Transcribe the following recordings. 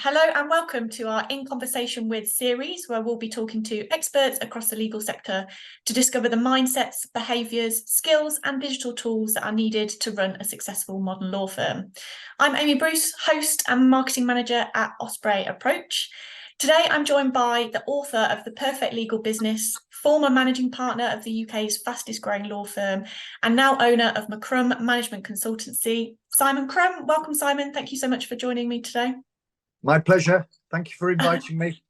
Hello and welcome to our In Conversation With series, where we'll be talking to experts across the legal sector to discover the mindsets, behaviours, skills and digital tools that are needed to run a successful modern law firm. I'm Amy Bruce, host and marketing manager at Osprey Approach. Today I'm joined by the author of The Perfect Legal Business, former managing partner of the UK's fastest growing law firm, and now owner of McCrum Management Consultancy, Simon McCrum. Welcome, Simon. Thank you so much for joining me today. My pleasure. Thank you for inviting me.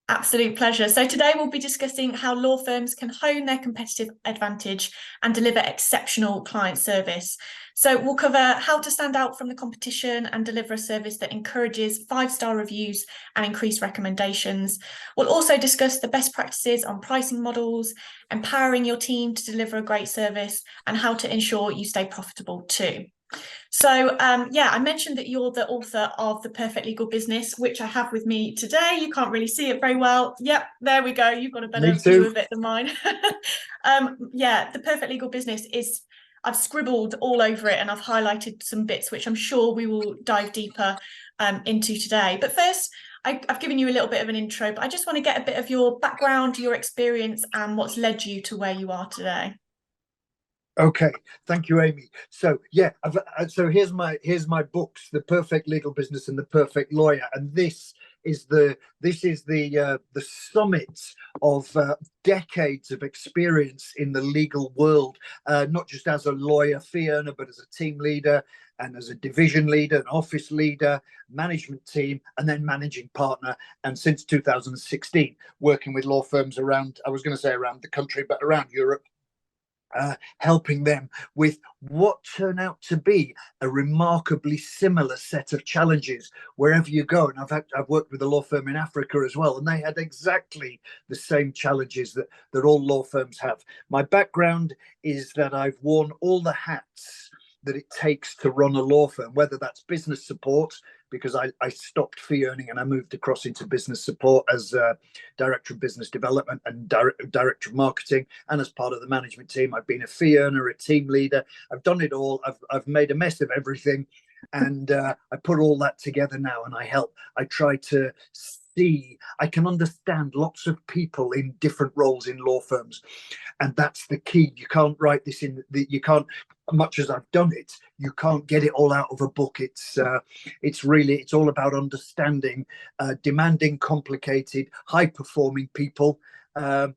Absolute pleasure. So today we'll be discussing how law firms can hone their competitive advantage and deliver exceptional client service. So we'll cover how to stand out from the competition and deliver a service that encourages 5-star reviews and increased recommendations. We'll also discuss the best practices on pricing models, empowering your team to deliver a great service, and how to ensure you stay profitable too. So, I mentioned that you're the author of The Perfect Legal Business, which I have with me today. You can't really see it very well. Yep, there we go. You've got a better view of it than mine. The Perfect Legal Business is, I've scribbled all over it and I've highlighted some bits, which I'm sure we will dive deeper into today. But first, I've given you a little bit of an intro, but I just want to get a bit of your background, your experience, and what's led you to where you are today. Okay, thank you, Amy. So so here's my books, The Perfect Legal Business and The Perfect Lawyer, and this is the summit of decades of experience in the legal world, not just as a lawyer, fee earner, but as a team leader and as a division leader, an office leader, management team, and then managing partner. And since 2016, working with law firms around, I was going to say around the country, but around Europe. Helping them with what turn out to be a remarkably similar set of challenges wherever you go. And I've worked with a law firm in Africa as well, and they had exactly the same challenges that all law firms have. My background is that I've worn all the hats that it takes to run a law firm, whether that's business support, because I stopped fee earning and I moved across into business support as director of business development and director of marketing, and as part of the management team. I've been a fee earner, a team leader. I've done it all. I've made a mess of everything, and I put all that together now, and I try to see, I can understand lots of people in different roles in law firms, and that's the key. You can't write this you can't, much as I've done it, you can't get it all out of a book. It's all about understanding demanding, complicated, high performing people, I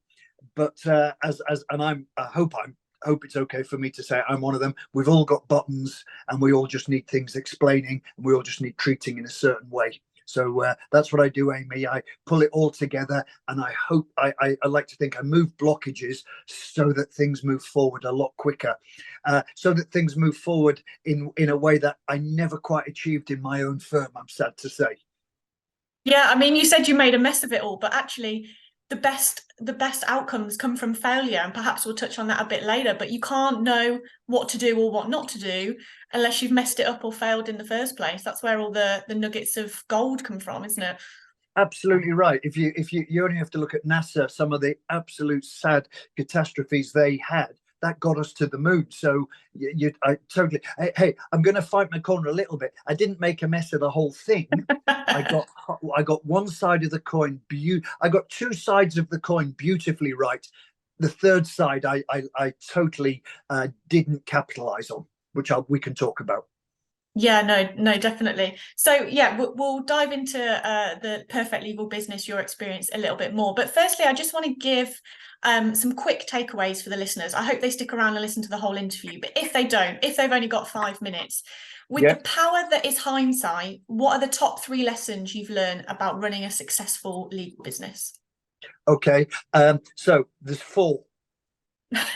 hope it's okay for me to say I'm one of them. We've all got buttons and we all just need things explaining, and we all just need treating in a certain way. So that's what I do, Amy. I pull it all together, and I hope I like to think I move blockages so that things move forward a lot quicker, so that things move forward in a way that I never quite achieved in my own firm, I'm sad to say. Yeah, I mean, you said you made a mess of it all, but actually the best outcomes come from failure, and perhaps we'll touch on that a bit later, but you can't know what to do or what not to do unless you've messed it up or failed in the first place. That's where all the nuggets of gold come from, isn't it? Absolutely right. If you only have to look at NASA, some of the absolute sad catastrophes they had, that got us to the moon. So I totally. Hey, I'm going to fight my corner a little bit. I didn't make a mess of the whole thing. I got one side of the coin. I got two sides of the coin beautifully right. The third side, I totally didn't capitalize on, which we can talk about. Yeah, no, definitely. So yeah, we'll dive into the Perfect Legal Business, your experience, a little bit more. But firstly, I just want to give some quick takeaways for the listeners. I hope they stick around and listen to the whole interview. But if they don't, if they've only got 5 minutes, with the power that is hindsight, what are the top 3 lessons you've learned about running a successful legal business? Okay, so there's 4.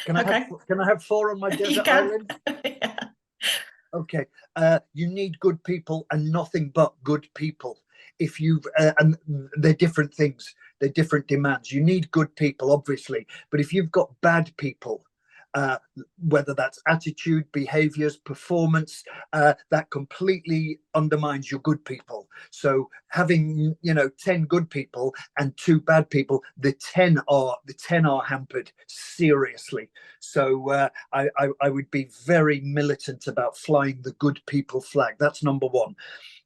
Can I have 4 on my desert island? Yeah. Okay, you need good people and nothing but good people. If you've and they're different things, they're different demands. You need good people, obviously, but if you've got bad people, whether that's attitude, behaviors, performance, that completely undermines your good people. So having 10 good people and 2 bad people, the 10 are hampered seriously. So I would be very militant about flying the good people flag. That's number 1.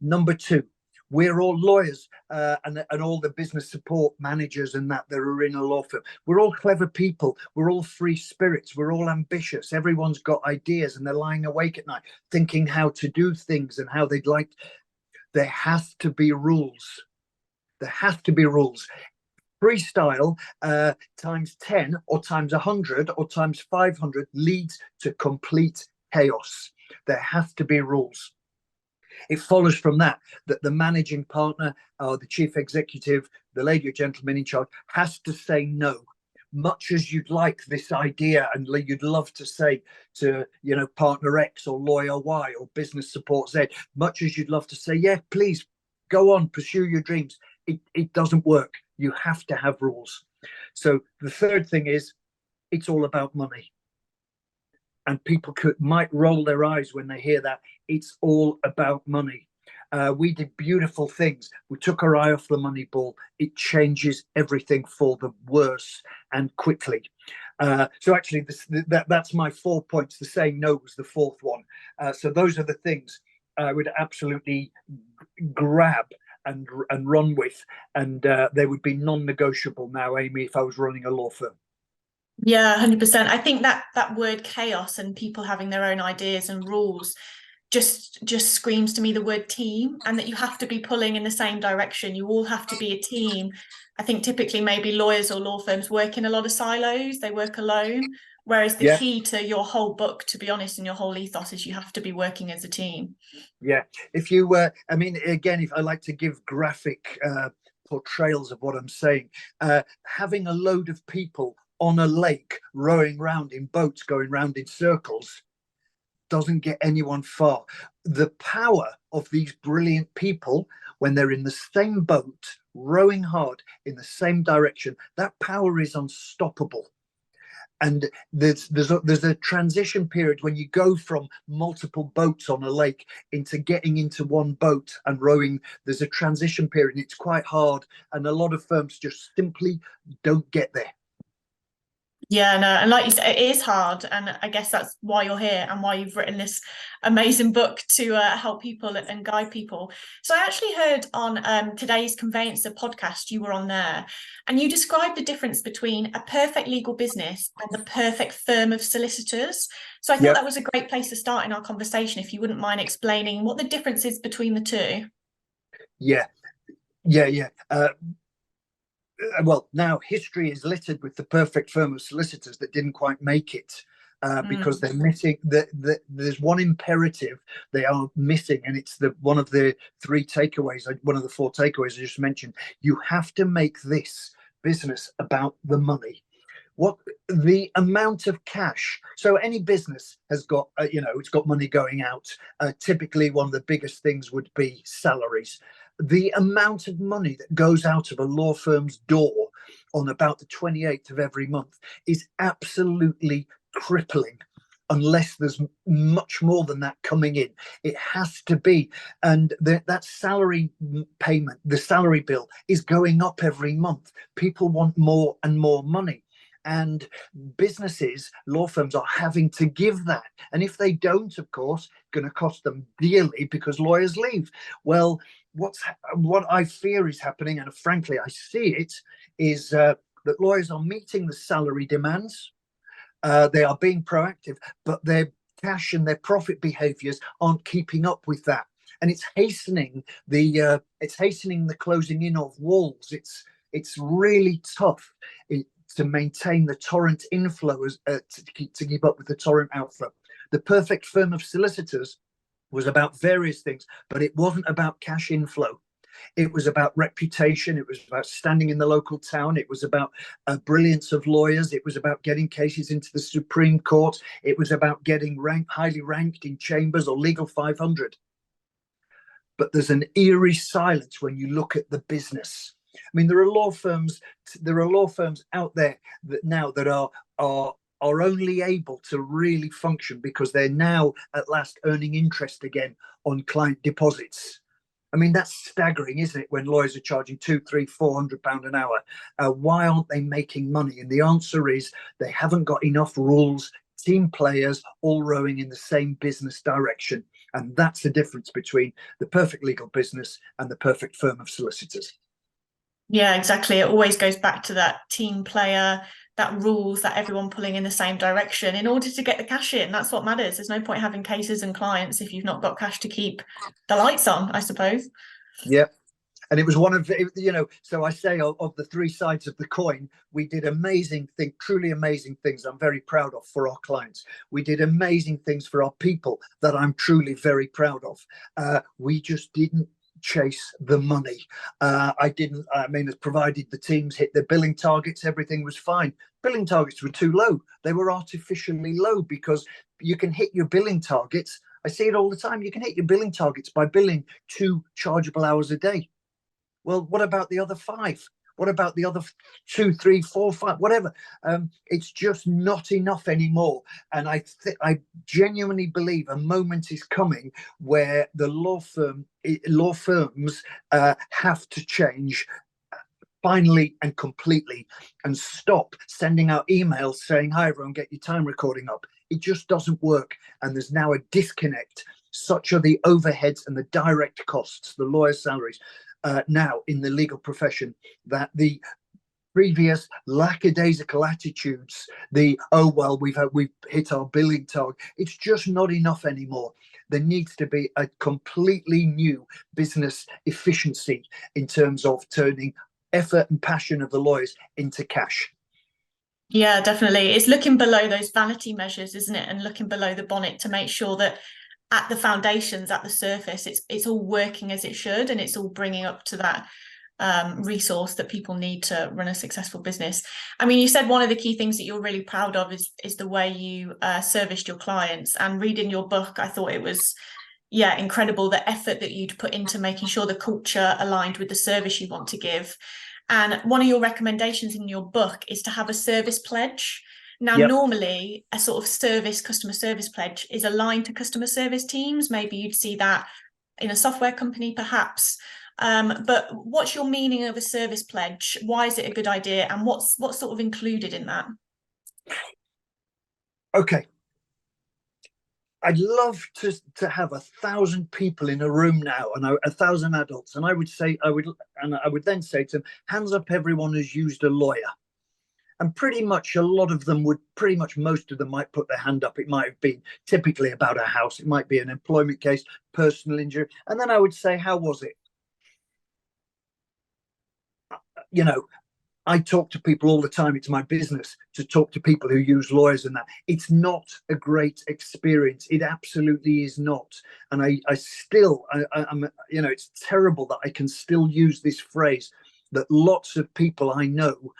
Number 2, We're all lawyers, and all the business support managers and that are in a law firm. We're all clever people. We're all free spirits. We're all ambitious. Everyone's got ideas, and they're lying awake at night thinking how to do things and how they'd like. There has to be rules. There have to be rules. Freestyle times 10 or times 100 or times 500 leads to complete chaos. There have to be rules. It follows from that the managing partner or the chief executive, the lady or gentleman in charge, has to say no. Much as you'd like this idea and you'd love to say to, partner X or lawyer Y or business support Z, much as you'd love to say, yeah, please go on, pursue your dreams, it doesn't work. You have to have rules. So the third thing is, it's all about money. And people might roll their eyes when they hear that. It's all about money. We did beautiful things. We took our eye off the money ball. It changes everything for the worse and quickly. So actually, that's my 4 points. The saying no was the fourth one. So those are the things I would absolutely grab and run with. And they would be non-negotiable now, Amy, if I was running a law firm. Yeah, 100%. I think that word chaos and people having their own ideas and rules just screams to me the word team, and that you have to be pulling in the same direction. You all have to be a team. I think typically maybe lawyers or law firms work in a lot of silos. They work alone. Whereas the key to your whole book, to be honest, and your whole ethos is you have to be working as a team. Yeah. If you, again, if I like to give graphic portrayals of what I'm saying, having a load of people on a lake rowing round in boats going round in circles doesn't get anyone far. The power of these brilliant people when they're in the same boat rowing hard in the same direction, that power is unstoppable. And there's a transition period when you go from multiple boats on a lake into getting into one boat and rowing. There's a transition period, and it's quite hard, and a lot of firms just simply don't get there. Yeah, no, and like you said, it is hard, and I guess that's why you're here and why you've written this amazing book to help people and guide people. So I actually heard on today's Conveyancer podcast, you were on there, and you described the difference between a perfect legal business and the perfect firm of solicitors. So I thought that was a great place to start in our conversation, if you wouldn't mind explaining what the difference is between the two. Yeah. Well, now history is littered with the perfect firm of solicitors that didn't quite make it because they're missing. There's one imperative they are missing, and it's one of the four takeaways I just mentioned. You have to make this business about the money. What the amount of cash. So any business has got, it's got money going out. Typically, one of the biggest things would be salaries. The amount of money that goes out of a law firm's door on about the 28th of every month is absolutely crippling, unless there's much more than that coming in. It has to be. And that salary payment, the salary bill, is going up every month. People want more and more money. And businesses, law firms, are having to give that. And if they don't, of course, going to cost them dearly because lawyers leave. Well, what I fear is happening, and frankly, I see it, is that lawyers are meeting the salary demands. They are being proactive, but their cash and their profit behaviors aren't keeping up with that. And it's hastening the closing in of walls. It's really tough to maintain the torrent inflow to keep up with the torrent outflow. The perfect firm of solicitors was about various things, but it wasn't about cash inflow. It was about reputation. It was about standing in the local town. It was about brilliance of lawyers. It was about getting cases into the Supreme Court. It was about getting highly ranked in chambers or Legal 500. But there's an eerie silence when you look at the business. I mean, there are law firms out there that are only able to really function because they're now at last earning interest again on client deposits. I mean, that's staggering, isn't it, when lawyers are charging £200, £300, £400 an hour? Why aren't they making money? And the answer is they haven't got enough rules, team players all rowing in the same business direction. And that's the difference between the perfect legal business and the perfect firm of solicitors. Yeah, exactly. It always goes back to that team player, that rules, that everyone pulling in the same direction in order to get the cash in. That's what matters. There's no point having cases and clients if you've not got cash to keep the lights on, I suppose. Yeah. And it was one of, so I say of the three sides of the coin, we did amazing things, truly amazing things I'm very proud of for our clients. We did amazing things for our people that I'm truly very proud of. We just didn't chase the money. Provided the teams hit their billing targets, everything was fine. Billing targets were too low. They were artificially low because you can hit your billing targets. I see it all the time. You can hit your billing targets by billing 2 chargeable hours a day. Well, what about the other 5? What about the other 2, 3, 4, 5, whatever? It's just not enough anymore. And I genuinely believe a moment is coming where the law firms have to change finally and completely and stop sending out emails saying, hi, everyone, get your time recording up. It just doesn't work. And there's now a disconnect. Such are the overheads and the direct costs, the lawyers' salaries. Now in the legal profession, that the previous lackadaisical attitudes, we've hit our billing target, it's just not enough anymore. There needs to be a completely new business efficiency in terms of turning effort and passion of the lawyers into cash. Yeah, definitely. It's looking below those vanity measures, isn't it? And looking below the bonnet to make sure that at the foundations, at the surface, it's all working as it should, and it's all bringing up to that resource that people need to run a successful business. I mean, you said one of the key things that you're really proud of is the way you serviced your clients. And reading your book, I thought it was, yeah, incredible, the effort that you'd put into making sure the culture aligned with the service you want to give. And one of your recommendations in your book is to have a service pledge. Now, Yep. Normally a sort of customer service pledge is aligned to customer service teams. Maybe you'd see that in a software company, perhaps. But what's your meaning of a service pledge? Why is it a good idea? And what's sort of included in that? Okay. I'd love to have 1,000 people in a room now, and 1,000 adults, and I would then say to them, hands up everyone who's used a lawyer. And pretty much most of them might put their hand up. It might have been typically about a house. It might be an employment case, personal injury. And then I would say, how was it? I talk to people all the time. It's my business to talk to people who use lawyers and that. It's not a great experience. It absolutely is not. And I'm, it's terrible that I can still use this phrase that lots of people I know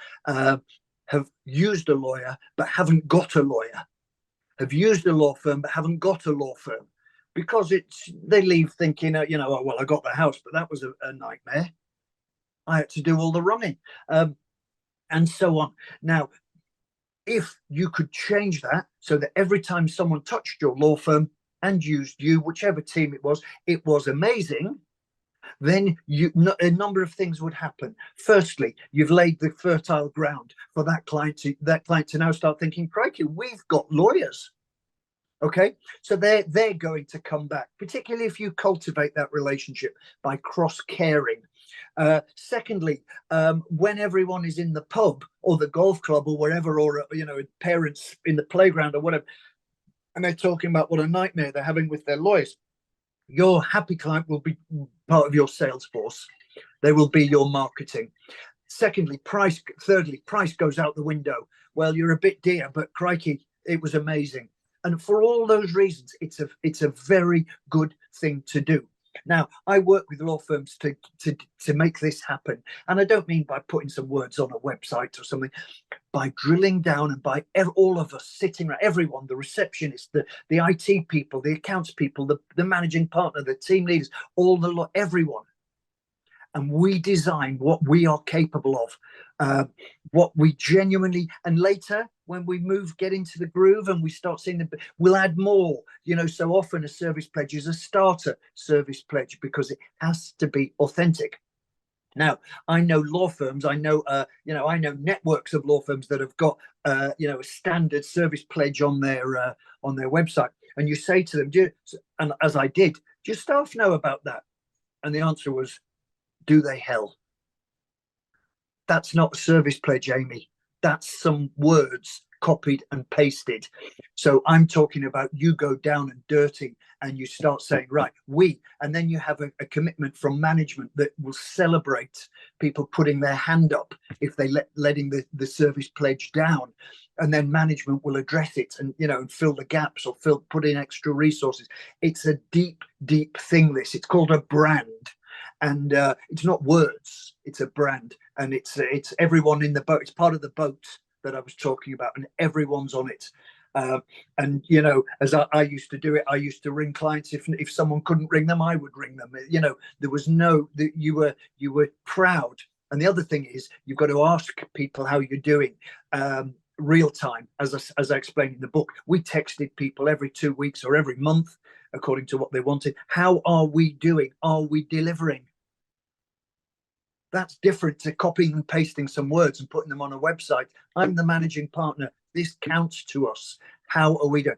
have used a lawyer but haven't got a lawyer, have used a law firm but haven't got a law firm, because they leave thinking, oh, well, I got the house, but that was a nightmare. I had to do all the running, and so on. Now, if you could change that so that every time someone touched your law firm and used you, whichever team it was amazing, then a number of things would happen. Firstly, you've laid the fertile ground for that client to now start thinking, crikey, we've got lawyers. Okay, so they're going to come back, particularly if you cultivate that relationship by cross-caring. Secondly, when everyone is in the pub or the golf club or wherever, or parents in the playground or whatever, and they're talking about what a nightmare they're having with their lawyers, your happy client will be part of your sales force. They will be your marketing. Thirdly, price goes out the window. Well, you're a bit dear, but crikey, it was amazing. And for all those reasons, it's a very good thing to do. Now, I work with law firms to make this happen. And I don't mean by putting some words on a website or something, by drilling down and by all of us sitting around, everyone, the receptionist, the IT people, the accounts people, the managing partner, the team leaders, everyone. And we design what we are capable of, what we genuinely, and later when we get into the groove and we start seeing we'll add more. So often a service pledge is a starter service pledge because it has to be authentic. Now, I know law firms, I know, I know networks of law firms that have got, a standard service pledge on their website. And you say to them, and as I did, do your staff know about that? And the answer was, do they hell? That's not a service pledge, Amy. That's some words copied and pasted. So I'm talking about you go down and dirty and you start saying, right, and then you have a commitment from management that will celebrate people putting their hand up if they letting the service pledge down. And then management will address it and fill the gaps or put in extra resources. It's a deep, deep thing, this. It's called a brand. And it's not words, it's a brand, and it's everyone in the boat. It's part of the boat that I was talking about, and everyone's on it. And as I used to do it, I used to ring clients. If someone couldn't ring them, I would ring them. There was you were proud. And the other thing is, you've got to ask people how you're doing. Real time, as I explained in the book, we texted people every 2 weeks or every month, according to what they wanted. How are we doing? Are we delivering? That's different to copying and pasting some words and putting them on a website. I'm the managing partner. This counts to us. How are we doing?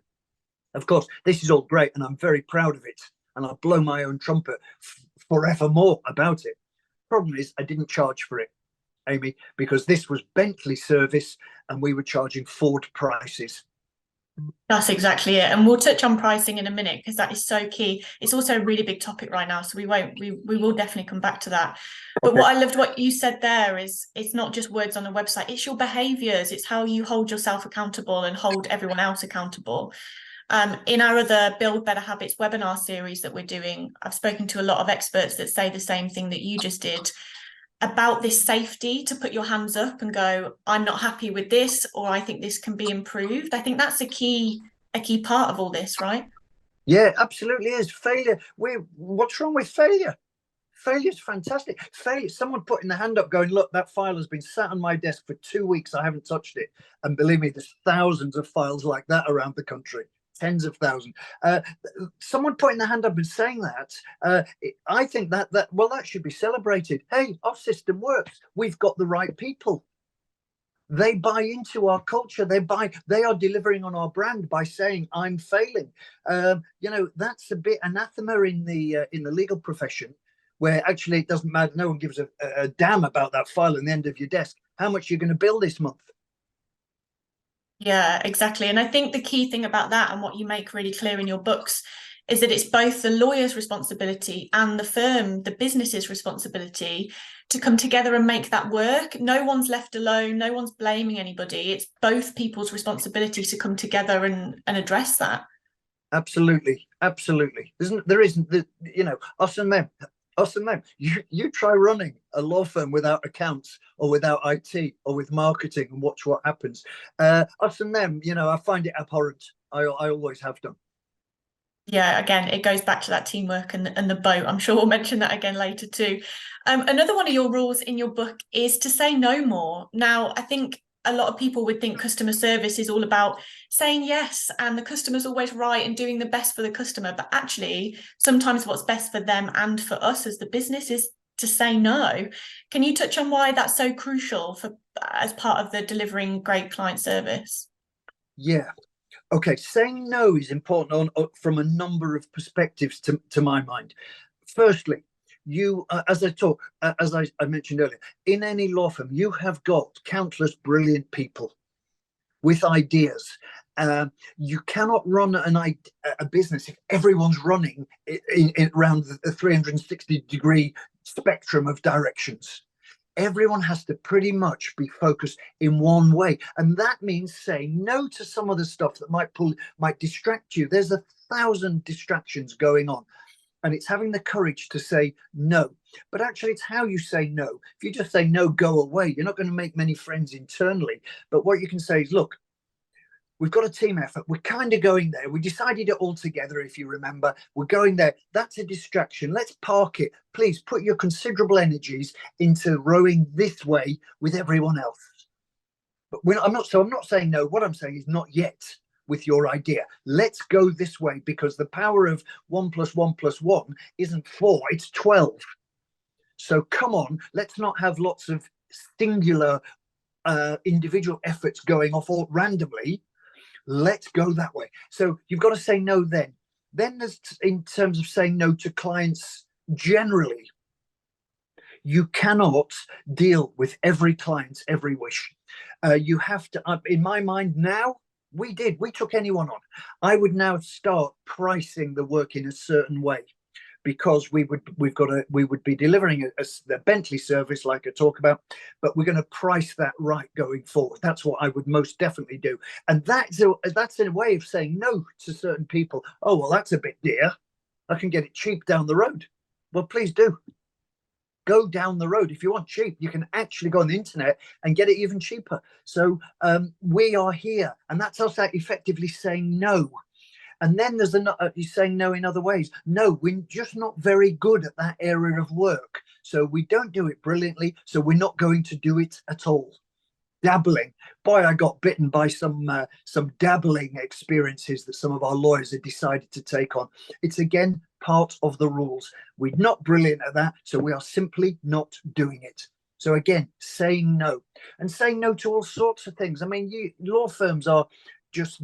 Of course, this is all great, and I'm very proud of it. And I'll blow my own trumpet forevermore about it. Problem is, I didn't charge for it, Amy, because this was Bentley service and we were charging Ford prices. That's exactly it. And we'll touch on pricing in a minute because that is so key. It's also a really big topic right now, so we will definitely come back to that. But Okay. what I loved what you said there is it's not just words on a website, it's your behaviors, it's how you hold yourself accountable and hold everyone else accountable. In our other Build Better Habits webinar series that we're doing, I've spoken to a lot of experts that say the same thing that you just did about this safety to put your hands up and go, I'm not happy with this, or I think this can be improved. I think that's a key part of all this, right? Yeah, absolutely is. Failure. What's wrong with failure? Failure's fantastic. Failure, someone putting their hand up going, look, that file has been sat on my desk for 2 weeks. I haven't touched it. And believe me, there's thousands of files like that around the country. Tens of thousands. Someone putting their hand up and saying that, I think that should be celebrated. Hey, our system works. We've got the right people. They buy into our culture. They are delivering on our brand by saying, I'm failing. That's a bit anathema in the legal profession, where actually it doesn't matter. No one gives a damn about that file on the end of your desk. How much you're going to bill this month? Yeah, exactly. And I think the key thing about that, and what you make really clear in your books, is that it's both the lawyer's responsibility and the business's responsibility to come together and make that work. No one's left alone. No one's blaming anybody. It's both people's responsibility to come together and address that. Absolutely. There isn't, us and them. You try running a law firm without accounts or without IT or with marketing and watch what happens. Us and them, I find it abhorrent. I always have done. Yeah, again, it goes back to that teamwork and the boat. I'm sure we'll mention that again later too. Another one of your rules in your book is to say no more. Now, I think a lot of people would think customer service is all about saying yes and the customer's always right and doing the best for the customer. But actually, sometimes what's best for them and for us as the business is to say no. Can you touch on why that's so crucial as part of the delivering great client service? Yeah. Okay. Saying no is important from a number of perspectives to my mind. Firstly, as I mentioned earlier, in any law firm, you have got countless brilliant people with ideas. You cannot run a business if everyone's running in around the 360-degree spectrum of directions. Everyone has to pretty much be focused in one way, and that means saying no to some of the stuff that might distract you. There's 1,000 distractions going on. And it's having the courage to say no. But actually, it's how you say no. If you just say no, go away, you're not going to make many friends internally. But what you can say is, look, we've got a team effort. We're kind of going there. We decided it all together, if you remember. We're going there. That's a distraction. Let's park it. Please put your considerable energies into rowing this way with everyone else. But I'm not saying no. What I'm saying is not yet with your idea. Let's go this way, because the power of 1 + 1 + 1 isn't 4, it's 12. So come on, let's not have lots of singular individual efforts going off all randomly. Let's go that way. So you've got to say no then. Then there's, in terms of saying no to clients generally, you cannot deal with every client's every wish. You have to, in my mind now, we took anyone on. I would now start pricing the work in a certain way, because we would be delivering the Bentley service like I talk about, but we're going to price that right going forward. That's what I would most definitely do. And that's a way of saying no to certain people. Oh, well, that's a bit dear. I can get it cheap down the road. Well, please do. Go down the road. If you want cheap, you can actually go on the internet and get it even cheaper. So we are here, and that's us effectively saying no. And then there's you're saying no in other ways. No, we're just not very good at that area of work. So we don't do it brilliantly. So we're not going to do it at all. Dabbling. Boy, I got bitten by some dabbling experiences that some of our lawyers have decided to take on. It's again part of the rules. We're not brilliant at that, so we are simply not doing it. So again, saying no, and saying no to all sorts of things. I mean, law firms are just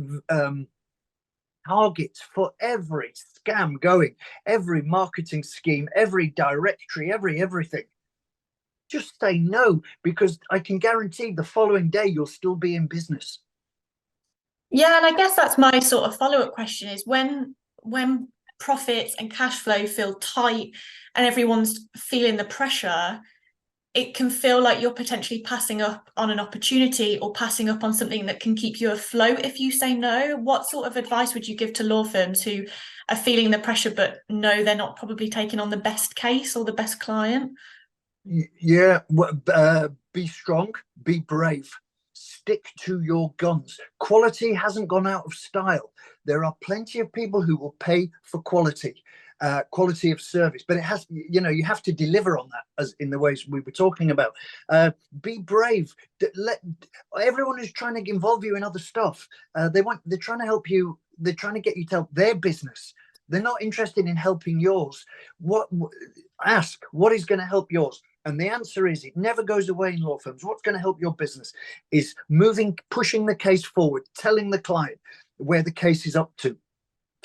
targets for every scam going, every marketing scheme, every directory, everything. Just say no, because I can guarantee the following day you'll still be in business. Yeah, and I guess that's my sort of follow-up question is when profits and cash flow feel tight and everyone's feeling the pressure, it can feel like you're potentially passing up on an opportunity or passing up on something that can keep you afloat if you say no. What sort of advice would you give to law firms who are feeling the pressure but know they're not probably taking on the best case or the best client? Yeah, be strong, be brave, stick to your guns. Quality hasn't gone out of style. There are plenty of people who will pay for quality of service, but it has, you have to deliver on that, as in the ways we were talking about. Be brave. Everyone is trying to involve you in other stuff. They're trying to help you. They're trying to get you to help their business. They're not interested in helping yours. Ask what is going to help yours. And the answer is, it never goes away in law firms. What's going to help your business is pushing the case forward, telling the client where the case is up to,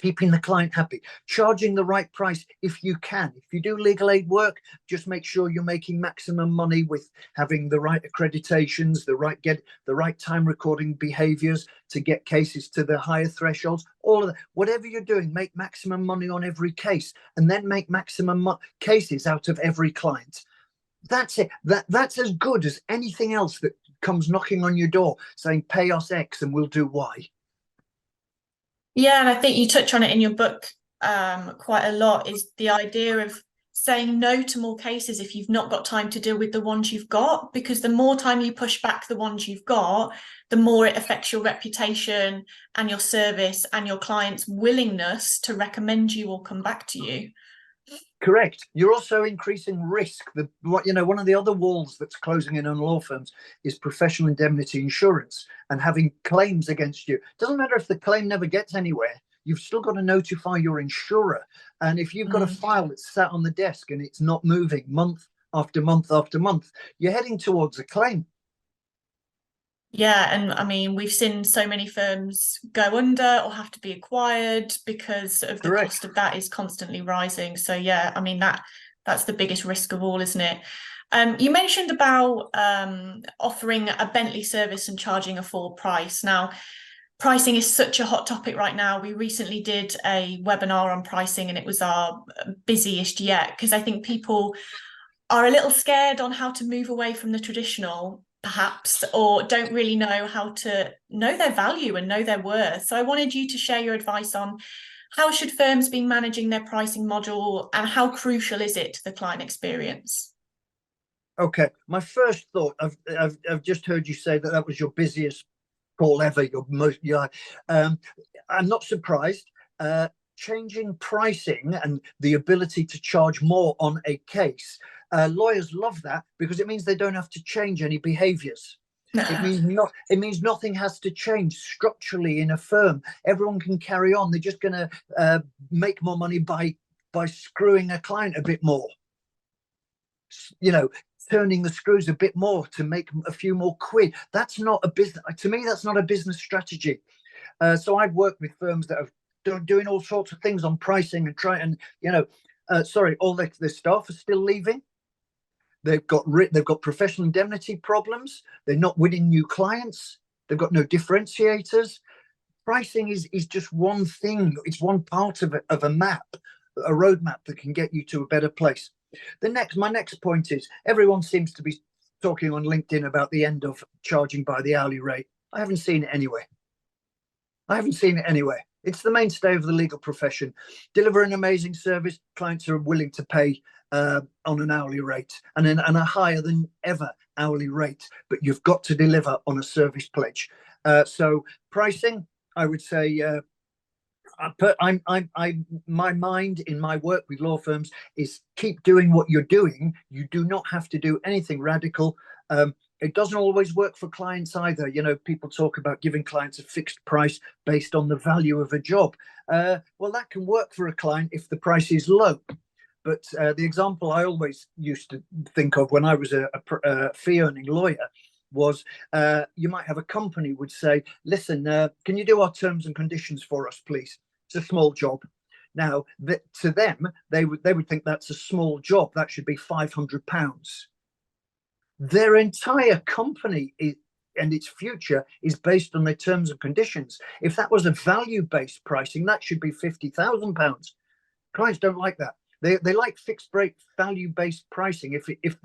keeping the client happy, charging the right price if you can. If you do legal aid work, just make sure you're making maximum money with having the right accreditations, the right time recording behaviors to get cases to the higher thresholds. All of that, whatever you're doing, make maximum money on every case, and then make maximum cases out of every client. That's it. That's as good as anything else that comes knocking on your door saying, pay us X and we'll do Y. Yeah, and I think you touch on it in your book quite a lot, is the idea of saying no to more cases if you've not got time to deal with the ones you've got, because the more time you push back the ones you've got, the more it affects your reputation and your service and your clients' willingness to recommend you or come back to you. Correct. You're also increasing risk. One of the other walls that's closing in on law firms is professional indemnity insurance and having claims against you. Doesn't matter if the claim never gets anywhere. You've still got to notify your insurer. And if you've got a file that's sat on the desk and it's not moving month after month after month, you're heading towards a claim. Yeah, and I mean, we've seen so many firms go under or have to be acquired because of the cost of that is constantly rising. So yeah, I mean, that's the biggest risk of all, isn't it? You mentioned about offering a Bentley service and charging a full price. Now, pricing is such a hot topic right now. We recently did a webinar on pricing and it was our busiest yet, because I think people are a little scared on how to move away from the traditional, perhaps, or don't really know how to know their value and know their worth. So I wanted you to share your advice on how should firms be managing their pricing model and how crucial is it to the client experience? Okay, my first thought, I've just heard you say that was your busiest call ever. I'm not surprised. Changing pricing and the ability to charge more on a case. Lawyers love that because it means they don't have to change any behaviors. It means nothing has to change structurally in a firm. Everyone can carry on. They're just going to make more money by screwing a client a bit more. you know, turning the screws a bit more to make a few more quid. That's not a business. To me, that's not a business strategy. So I've worked with firms that are doing all sorts of things on pricing and all their staff are still leaving. They've got professional indemnity problems. They're not winning new clients. They've got no differentiators. Pricing is just one thing. It's one part of a map, a roadmap that can get you to a better place. My next point is, everyone seems to be talking on LinkedIn about the end of charging by the hourly rate. I haven't seen it anywhere. It's the mainstay of the legal profession. Deliver an amazing service. Clients are willing to pay on an hourly rate, and a higher than ever hourly rate. But you've got to deliver on a service pledge. So pricing, I would say, my mind in my work with law firms is keep doing what you're doing. You do not have to do anything radical. It doesn't always work for clients either. You know, people talk about giving clients a fixed price based on the value of a job. Well, that can work for a client if the price is low. But the example I always used to think of when I was a fee-earning lawyer was you might have a company would say, listen, can you do our terms and conditions for us, please? It's a small job. Now, to them, they would think that's a small job. That should be £500. Their entire company and its future is based on their terms and conditions. If that was a value-based pricing, that should be £50,000. Clients don't like that. They like fixed rate value-based pricing if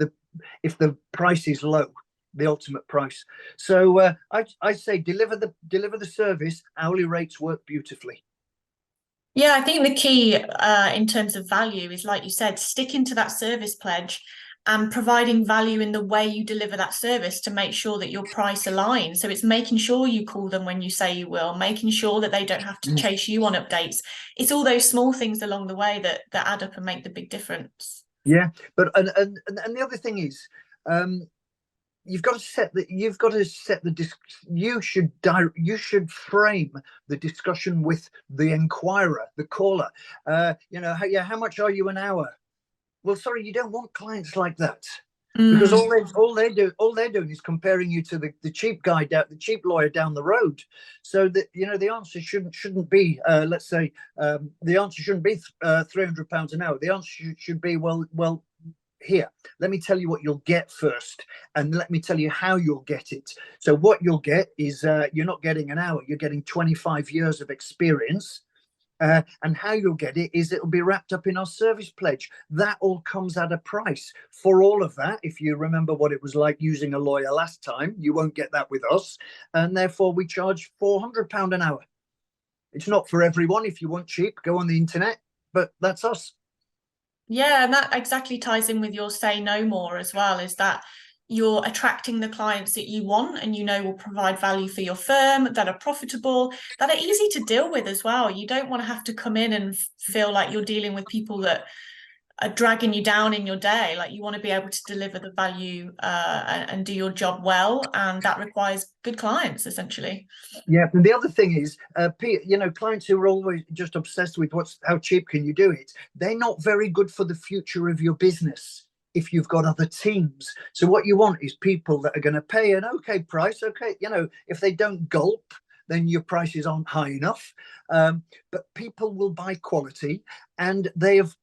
the price is low, the ultimate price. So I say deliver the service. Hourly rates work beautifully. Yeah, I think the key in terms of value is, like you said, sticking to that service pledge and providing value in the way you deliver that service to make sure that your price aligns. So it's making sure you call them when you say you will, making sure that they don't have to chase you on updates. It's all those small things along the way that add up and make the big difference. Yeah, but and the other thing is, you should frame the discussion with the inquirer, the caller. How much are you an hour? Well, sorry, you don't want clients like that, because all they're doing is comparing you to the cheap guy the cheap lawyer down the road. So that the answer shouldn't be let's say the answer shouldn't be £300 an hour. The answer should be, well, here, let me tell you what you'll get first, and let me tell you how you'll get it. So what you'll get is you're not getting an hour, you're getting 25 years of experience. And how you'll get it is it'll be wrapped up in our service pledge. That all comes at a price. For all of that, if you remember what it was like using a lawyer last time, you won't get that with us. And therefore, we charge £400 an hour. It's not for everyone. If you want cheap, go on the internet, but that's us. Yeah, and that exactly ties in with your say no more as well, is that you're attracting the clients that you want and will provide value for your firm, that are profitable, that are easy to deal with as well. You don't want to have to come in and feel like you're dealing with people that are dragging you down in your day. Like, you want to be able to deliver the value and do your job well, and that requires good clients, essentially. Yeah, and the other thing is, clients who are always just obsessed with how cheap can you do it, they're not very good for the future of your business if you've got other teams. So what you want is people that are going to pay an okay price. Okay, if they don't gulp, then your prices aren't high enough. But people will buy quality, and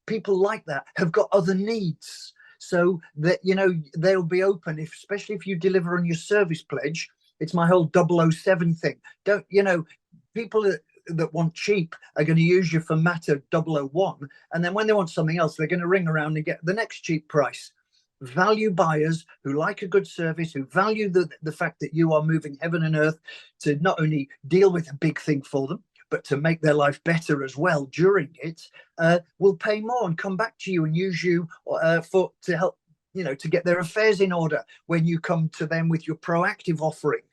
people like that have got other needs. So that they'll be open, especially if you deliver on your service pledge. It's my whole 007 thing. People that want cheap are going to use you for matter 001, and then when they want something else, they're going to ring around and get the next cheap price. Value buyers who like a good service, who value the fact that you are moving heaven and earth to not only deal with a big thing for them, but to make their life better as well during it, will pay more and come back to you and use you to help, to get their affairs in order when you come to them with your proactive offering.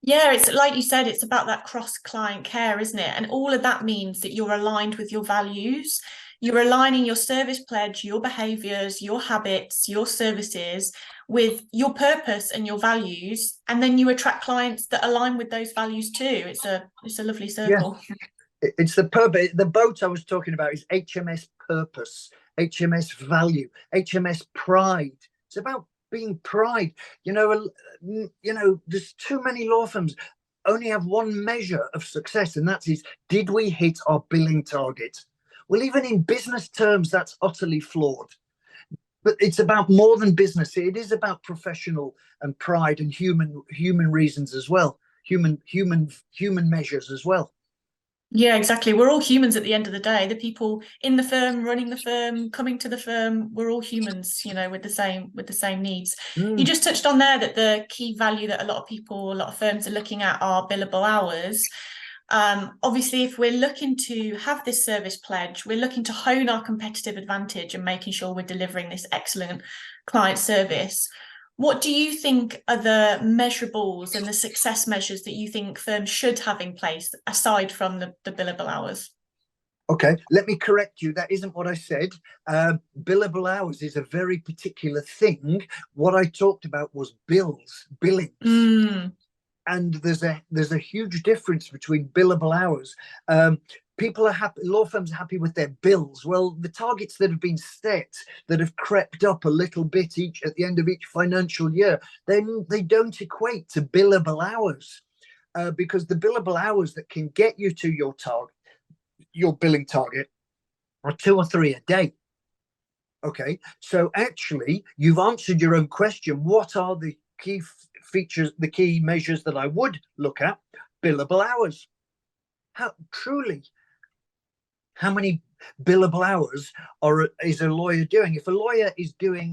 Yeah, it's like you said, it's about that cross-client care, isn't it? And all of that means that you're aligned with your values. You're aligning your service pledge, your behaviours, your habits, your services with your purpose and your values, and then you attract clients that align with those values too. It's a lovely circle. Yeah. It's the purpose. The boat I was talking about is HMS Purpose, HMS value, HMS pride. It's about being pride. There's too many law firms only have one measure of success, and that is, did we hit our billing target? Well, even in business terms, that's utterly flawed. But it's about more than business. It is about professional and pride and human reasons as well, human measures as well. Yeah, exactly. We're all humans at the end of the day. The people in the firm, running the firm, coming to the firm, we're all humans, with the same needs. You just touched on there that the key value that a lot of firms are looking at are billable hours. Obviously, if we're looking to have this service pledge, we're looking to hone our competitive advantage and making sure we're delivering this excellent client service. What do you think are the measurables and the success measures that you think firms should have in place aside from the billable hours? Okay, let me correct you. That isn't what I said. Billable hours is a very particular thing. What I talked about was billings. And there's a huge difference between billable hours. People are happy, law firms are happy with their bills. Well, the targets that have been set, that have crept up a little bit each at the end of each financial year, then they don't equate to billable hours, because the billable hours that can get you to your billing target, are 2 or 3 a day. Okay, so actually you've answered your own question. What are the key features, the key measures that I would look at? Billable hours. How many billable hours is a lawyer doing? If a lawyer is doing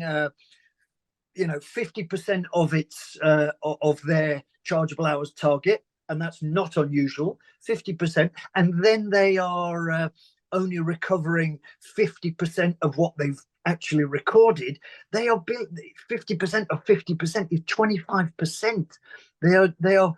50% of its of their chargeable hours target, and that's not unusual, 50%, and then they are only recovering 50% of what they've actually recorded, they are 50% of 50% is 25%. They are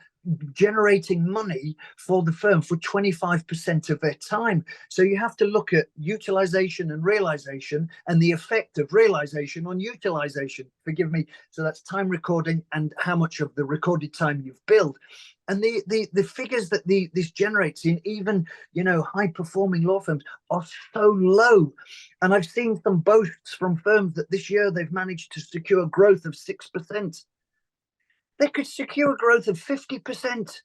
generating money for the firm for 25% of their time. So you have to look at utilization and realization, and the effect of realization on utilization. Forgive me. So that's time recording and how much of the recorded time you've billed. And the figures that this generates in even high performing law firms are so low. And I've seen some boasts from firms that this year they've managed to secure growth of 6%. They could secure growth of 50%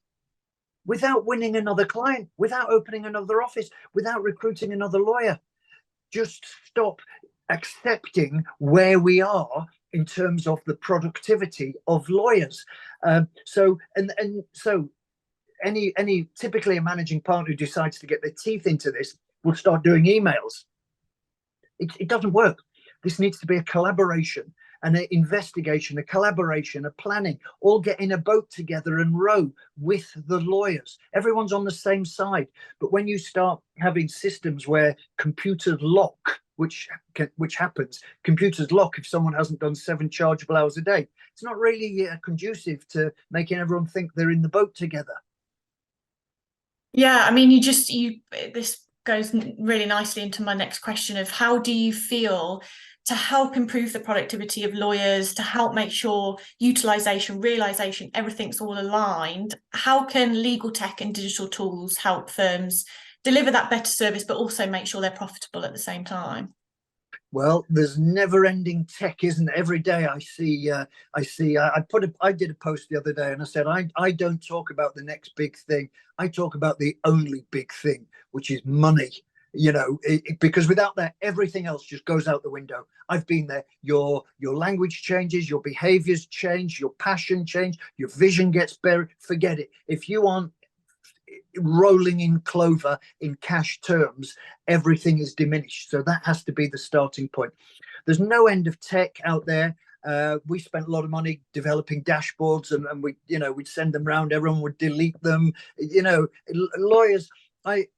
without winning another client, without opening another office, without recruiting another lawyer. Just stop accepting where we are in terms of the productivity of lawyers. So typically a managing partner who decides to get their teeth into this will start doing emails. It doesn't work. This needs to be a collaboration, an investigation, a collaboration, a planning, all get in a boat together and row with the lawyers. Everyone's on the same side. But when you start having systems where computers lock, which happens, computers lock if someone hasn't done 7 chargeable hours a day, it's not really conducive to making everyone think they're in the boat together. Yeah, I mean, this goes really nicely into my next question of how do you feel to help improve the productivity of lawyers, to help make sure utilization, realization, everything's all aligned? How can legal tech and digital tools help firms deliver that better service, but also make sure they're profitable at the same time? Well, there's never-ending tech, isn't it? Every day I did a post the other day and I said, I don't talk about the next big thing. I talk about the only big thing, which is money. Because without that, everything else just goes out the window. I've been there. Your language changes, your behaviors change, your passion change, your vision gets buried. Forget it. If you aren't rolling in clover in cash terms, everything is diminished. So that has to be the starting point. There's no end of tech out there. We spent a lot of money developing dashboards, and we'd send them around. Everyone would delete them. Lawyers, I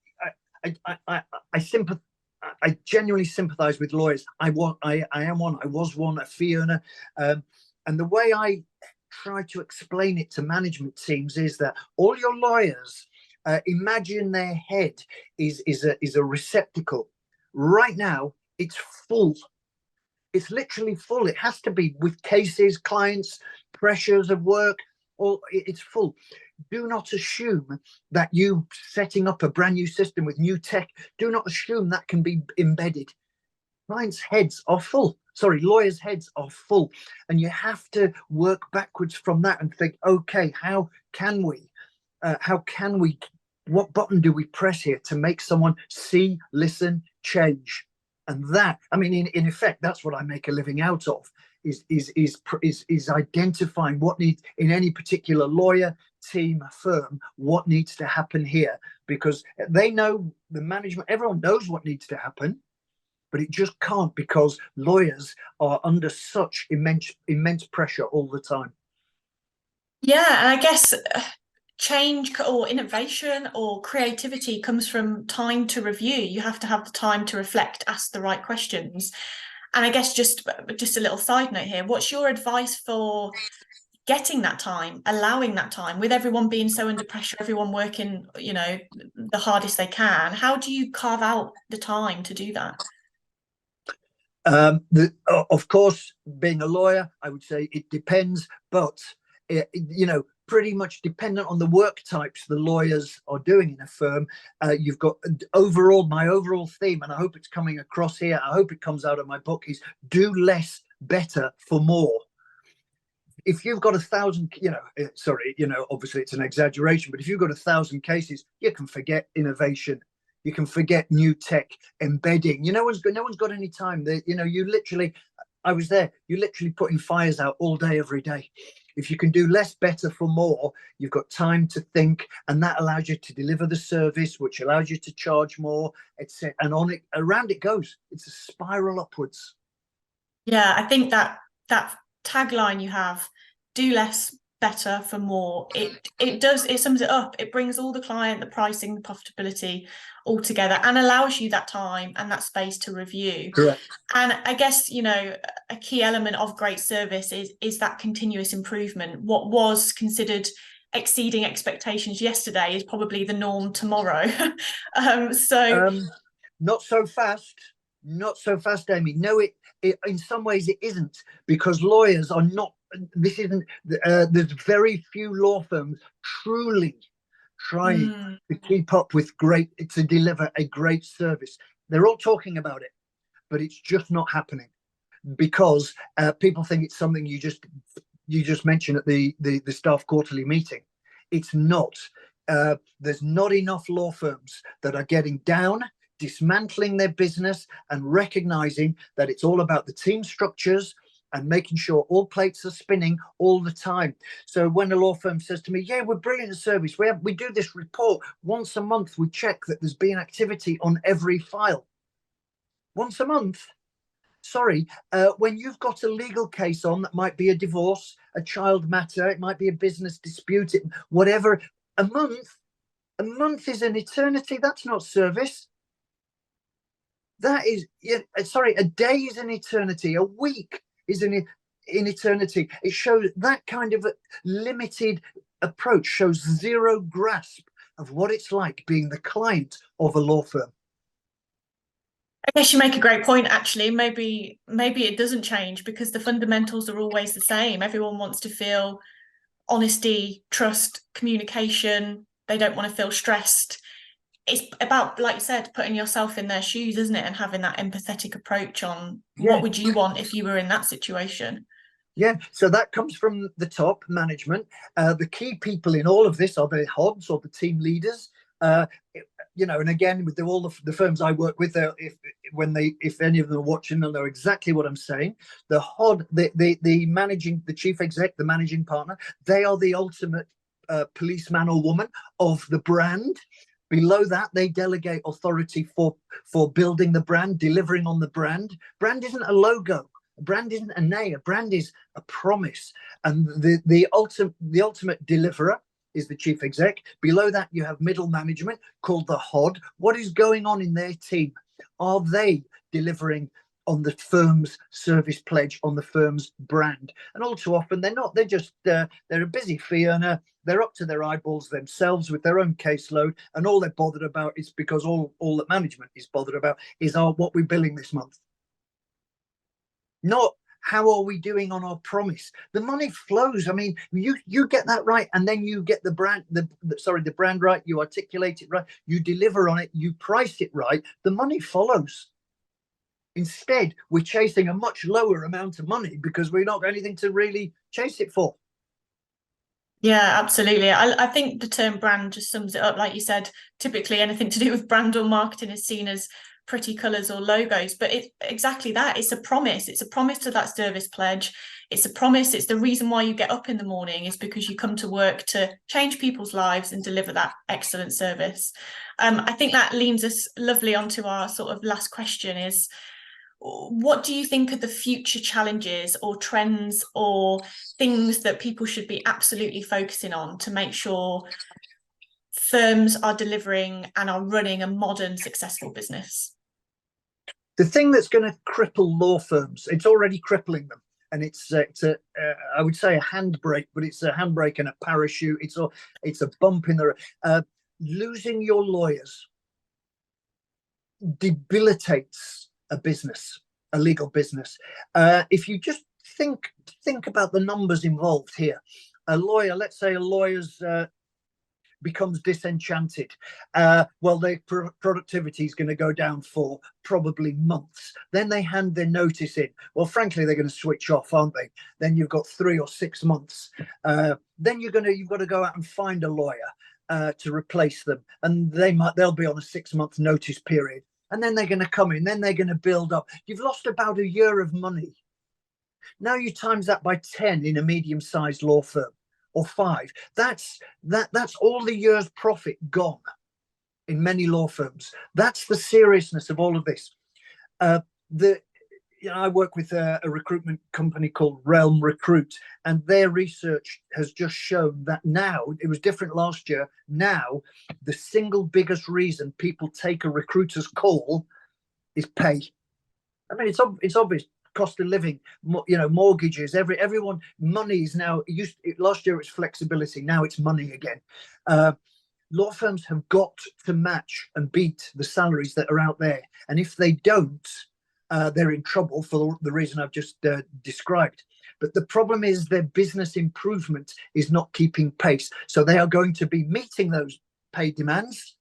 genuinely sympathize with lawyers. I was one, a fee earner, and the way I try to explain it to management teams is that all your lawyers, imagine their head is a receptacle. Right now, it's full. It's literally full. It has to be, with cases, clients, pressures of work. It's full. Do not assume that you setting up a brand new system with new tech, do not assume that can be embedded. clients' heads are full. Sorry, lawyers' heads are full. And you have to work backwards from that and think, okay, how can we, what button do we press here to make someone see, listen, change? And that, I mean, in effect, that's what I make a living out of, is identifying what needs in any particular lawyer, team, firm, what needs to happen here. Because they know, the management, everyone knows what needs to happen, but it just can't, because lawyers are under such immense pressure all the time. Yeah, and I guess change or innovation or creativity comes from time to review. You have to have the time to reflect, ask the right questions. And I guess just a little side note here, what's your advice for getting that time, allowing that time, with everyone being so under pressure, everyone working, the hardest they can? How do you carve out the time to do that? Of course, being a lawyer, I would say it depends, but pretty much dependent on the work types the lawyers are doing in a firm. You've got my overall theme, and I hope it's coming across here, I hope it comes out of my book, is do less better for more. If you've got 1,000, obviously it's an exaggeration, but if you've got 1,000 cases, you can forget innovation. You can forget new tech embedding. No one's got any time. I was there. You're literally putting fires out all day, every day. If you can do less better for more, you've got time to think, and that allows you to deliver the service, which allows you to charge more, etc. And around it goes. It's a spiral upwards. Yeah, I think that tagline you have, do less better for more, it sums it up. It brings all the client, the pricing, the profitability all together, and allows you that time and that space to review. Correct. And I guess, a key element of great service is that continuous improvement. What was considered exceeding expectations yesterday is probably the norm tomorrow. Not so fast. Not so fast, Amy. No, it in some ways it isn't, because lawyers are not. This isn't. There's very few law firms truly trying to keep up with to deliver a great service. They're all talking about it, but it's just not happening, because people think it's something you just mentioned at the staff quarterly meeting. It's not. There's not enough law firms that are getting down, dismantling their business, and recognizing that it's all about the team structures and making sure all plates are spinning all the time. So when a law firm says to me, yeah, we're brilliant at service, we do this report once a month, we check that there's been activity on every file. Once a month? Sorry, when you've got a legal case on, that might be a divorce, a child matter, it might be a business dispute, whatever, a month is an eternity. That's not service. That is, a day is an eternity. A week is an eternity. It shows that kind of a limited approach shows zero grasp of what it's like being the client of a law firm. I guess you make a great point, actually. Maybe it doesn't change because the fundamentals are always the same. Everyone wants to feel honesty, trust, communication. They don't want to feel stressed. It's about, like you said, putting yourself in their shoes, isn't it? And having that empathetic approach on what would you want if you were in that situation? Yeah, so that comes from the top management. The key people in all of this are the HODs, or the team leaders. And again, with all the firms I work with, if any of them are watching, they'll know exactly what I'm saying. The HOD, the chief exec, the managing partner, they are the ultimate policeman or woman of the brand. Below that, they delegate authority for building the brand, delivering on the brand. Brand isn't a logo. A brand isn't a name. A brand is a promise. And the ultimate deliverer is the chief exec. Below that, you have middle management called the HOD. What is going on in their team? Are they delivering on the firm's service pledge, on the firm's brand? And all too often they're not. They're a busy fee earner. They're up to their eyeballs themselves with their own caseload, and all they're bothered about is, because all that management is bothered about is what we're billing this month. Not how are we doing on our promise. The money flows. I mean, you get that right, and then you get the brand right, you articulate it right, you deliver on it, you price it right, the money follows. Instead, we're chasing a much lower amount of money because we're not got anything to really chase it for. Yeah, absolutely. I think the term brand just sums it up. Like you said, typically anything to do with brand or marketing is seen as pretty colours or logos, but it's exactly that. It's a promise. It's a promise to that service pledge. It's a promise. It's the reason why you get up in the morning, is because you come to work to change people's lives and deliver that excellent service. I think that leads us lovely onto our sort of last question is, what do you think are the future challenges or trends or things that people should be absolutely focusing on to make sure firms are delivering and are running a modern, successful business? The thing that's going to cripple law firms, it's already crippling them. And it's I would say a handbrake, but it's a handbrake and a parachute. It's a bump in the losing your lawyers debilitates a business, a legal business. If you just think about the numbers involved here, a lawyer, let's say a lawyer's becomes disenchanted, well, their productivity is going to go down for probably months. Then they hand their notice in. Well, frankly, they're going to switch off, aren't they? Then you've got 3 or 6 months. Then you've got to go out and find a lawyer to replace them, and they'll be on a 6-month notice period. And then they're going to come in. Then they're going to build up. You've lost about a year of money. Now you times that by 10 in a medium-sized law firm, or 5. That's all the year's profit gone in many law firms. That's the seriousness of all of this. I work with a recruitment company called Realm Recruit, and their research has just shown that now, it was different last year, now the single biggest reason people take a recruiter's call is pay. I mean, it's obvious. Cost of living, mortgages, everyone, money is now last year it was flexibility, now it's money again. Law firms have got to match and beat the salaries that are out there, and if they don't, they're in trouble for the reason I've just described. But the problem is their business improvement is not keeping pace, so they are going to be meeting those pay demands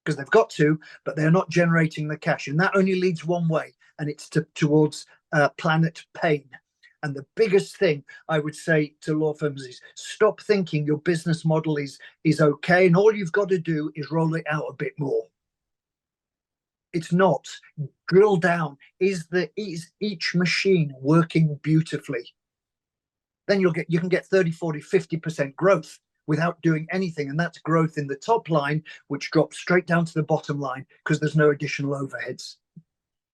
because they've got to, but they're not generating the cash, and that only leads one way, and it's towards planet pain. And the biggest thing I would say to law firms is stop thinking your business model is okay and all you've got to do is roll it out a bit more. It's not. Drill down. Is each machine working beautifully? Then you can get 30, 40, 50% growth without doing anything, and that's growth in the top line, which drops straight down to the bottom line because there's no additional overheads.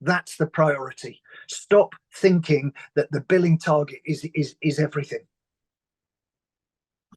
That's the priority. Stop thinking that the billing target is everything.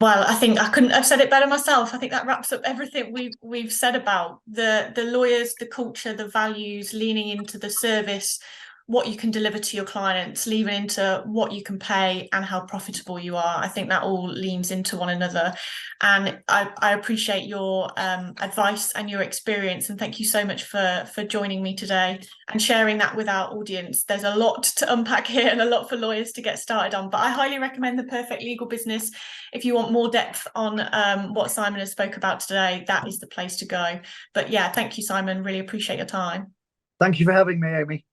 Well, I think I couldn't have said it better myself. I think that wraps up everything we've said about the lawyers, the culture, the values, leaning into the service, what you can deliver to your clients, leaning into what you can pay and how profitable you are. I think that all leans into one another. And I appreciate your advice and your experience. And thank you so much for joining me today and sharing that with our audience. There's a lot to unpack here and a lot for lawyers to get started on. But I highly recommend The Perfect Legal Business. If you want more depth on what Simon has spoke about today, that is the place to go. But yeah, thank you, Simon. Really appreciate your time. Thank you for having me, Amy.